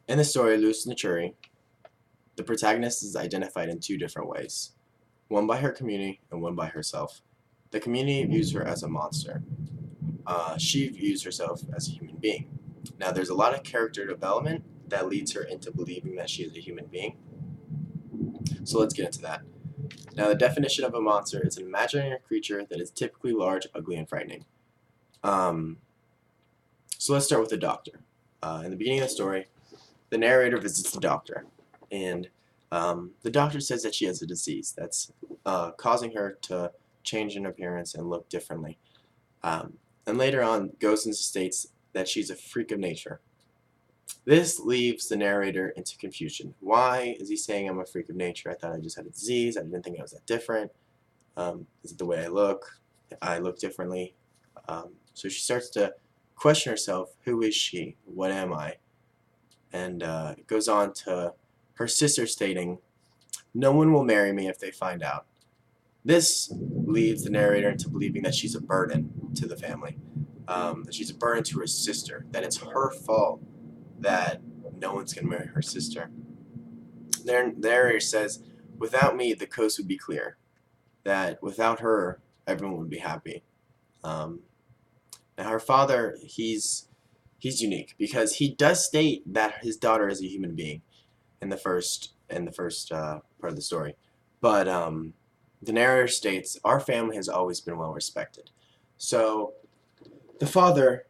In the story Luce Naturi, the protagonist is identified in two different ways, one by her community and one by herself. The community views her as a monster. She views herself as a human being. Now, there's a lot of character development that leads her into believing that she is a human being. So let's get into that. Now, the definition of a monster is an imaginary creature that is typically large, ugly, and frightening. Um, so let's start with the doctor. In the beginning of the story, the narrator visits the doctor, and the doctor says that she has a disease that's causing her to change in appearance and look differently. And later on, goes and states that she's a freak of nature. This leaves the narrator into confusion. Why is he saying I'm a freak of nature? I thought I just had a disease. I didn't think I was that different. Is it the way I look? I look differently. So she starts to question herself. Who is she? What am I? And it goes on to her sister stating, no one will marry me if they find out. This leads the narrator into believing that she's a burden to the family, that she's a burden to her sister, that it's her fault that no one's going to marry her sister. The narrator says, without me, the coast would be clear, that without her, everyone would be happy. Now, her father, he's unique because he does state that his daughter is a human being in the first part of the story, but the narrator states our family has always been well respected. So the father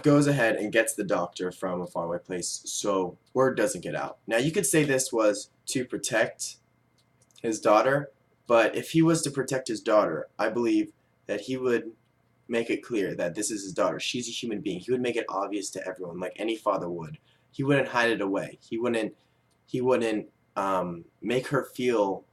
goes ahead and gets the doctor from a faraway place so word doesn't get out. Now you could say this was to protect his daughter, but if he was to protect his daughter, I believe that he would make it clear that this is his daughter. She's a human being. He would make it obvious to everyone, like any father would. He wouldn't hide it away. He wouldn't make her feel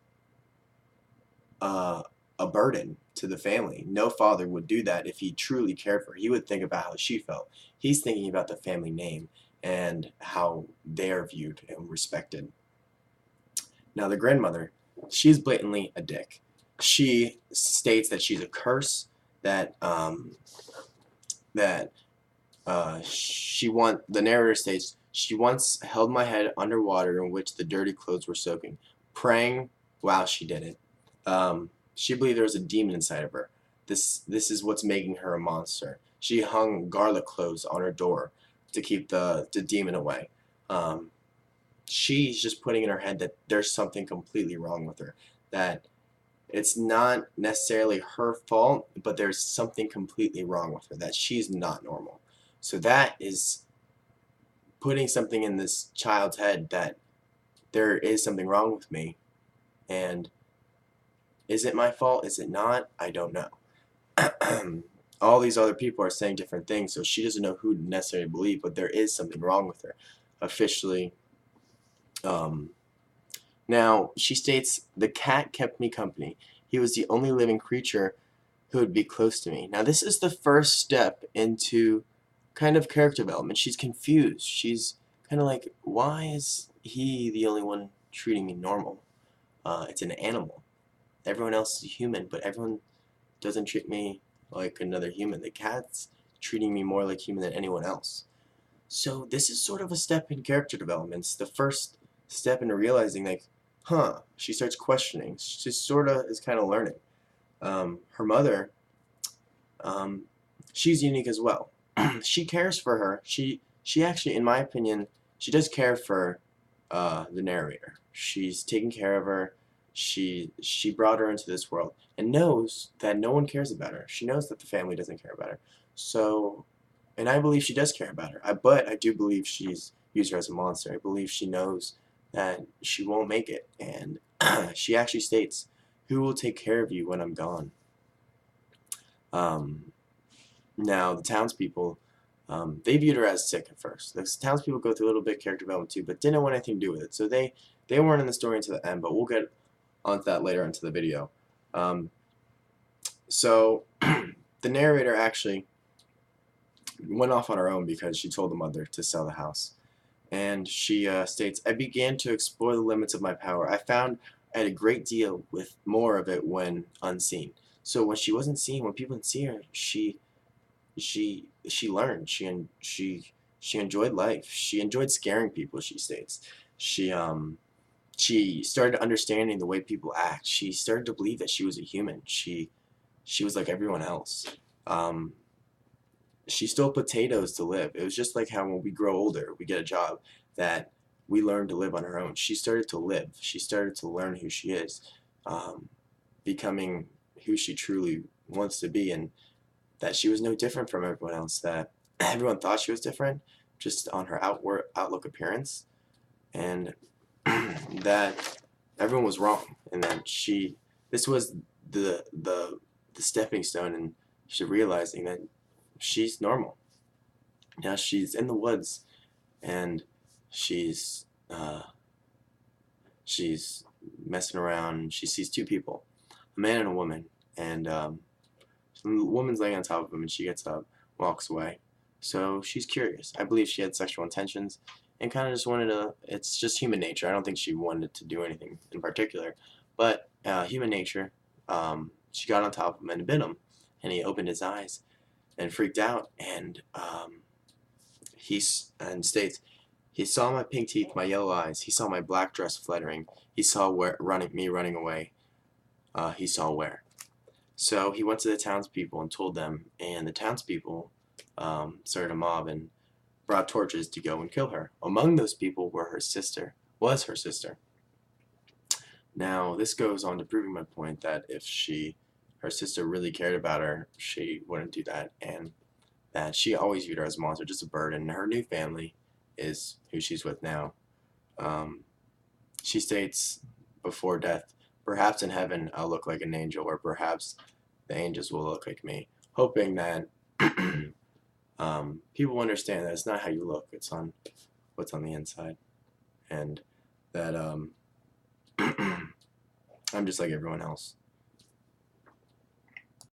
a burden to the family. No father would do that if he truly cared for her. He would think about how she felt. He's thinking about the family name and how they're viewed and respected. Now the grandmother, she's blatantly a dick. She states that she's a curse, that the narrator states she once held my head underwater in which the dirty clothes were soaking, praying while she did it. She believed there was a demon inside of her. This is what's making her a monster. She hung garlic cloves on her door to keep the demon away. She's just putting in her head that there's something completely wrong with her, that it's not necessarily her fault, but there's something completely wrong with her, that she's not normal. So that is putting something in this child's head that there is something wrong with me, and is it my fault? Is it not? I don't know. All these other people are saying different things, so she doesn't know who to necessarily believe, but there is something wrong with her. Officially, now, she states, the cat kept me company. He was the only living creature who would be close to me. Now, this is the first step into kind of character development. She's confused. She's kind of like, why is he the only one treating me normal? It's an animal. Everyone else is a human, but everyone doesn't treat me like another human. The cat's treating me more like human than anyone else. So this is sort of a step in character development. It's the first step into realizing, like, she starts questioning. She sort of is kind of learning. Her mother, she's unique as well. She cares for her. She actually, in my opinion, she does care for the narrator. She's taking care of her. She brought her into this world and knows that no one cares about her. She knows that the family doesn't care about her. So, and I believe she does care about her. But I do believe she's used her as a monster. I believe she knows that she won't make it, and she actually states, "Who will take care of you when I'm gone?" Um, Now the townspeople, they viewed her as sick at first. The townspeople go through a little bit of character development too, but didn't want anything to do with it. So they weren't in the story until the end, but we'll get onto that later into the video. So the narrator actually went off on her own because she told the mother to sell the house. And she states, I began to explore the limits of my power. I found I had a great deal with more of it when unseen. So when she wasn't seen, when people didn't see her, she learned. She She enjoyed life. She enjoyed scaring people, she states. She started understanding the way people act. She started to believe that she was a human. She was like everyone else. Um, she stole potatoes to live. It was just like how when we grow older, we get a job, that we learn to live on our own. She started to live. She started to learn who she is, um, becoming who she truly wants to be, and that she was no different from everyone else. That everyone thought she was different, just on her outlook appearance, and that everyone was wrong, and that this was the stepping stone, and she realizing that she's normal. Now she's in the woods, and she's she's messing around. And she sees two people, a man and a woman, and the woman's laying on top of him, and she gets up, walks away. So she's curious. I believe she had sexual intentions, and kind of just wanted to. It's just human nature. I don't think she wanted to do anything in particular, but human nature. She got on top of him and bit him, and he opened his eyes and freaked out, and and states, he saw my pink teeth, my yellow eyes. He saw my black dress fluttering. He saw me running away. He saw where. So he went to the townspeople and told them, and the townspeople started a mob and brought torches to go and kill her. Among those people was her sister. Now, this goes on to proving my point that if her sister really cared about her, she wouldn't do that, and that she always viewed her as a monster, just a burden. And her new family is who she's with now. Um, she states before death, perhaps in heaven I'll look like an angel, or perhaps the angels will look like me, hoping that people understand that it's not how you look, it's on what's on the inside, and that I'm just like everyone else.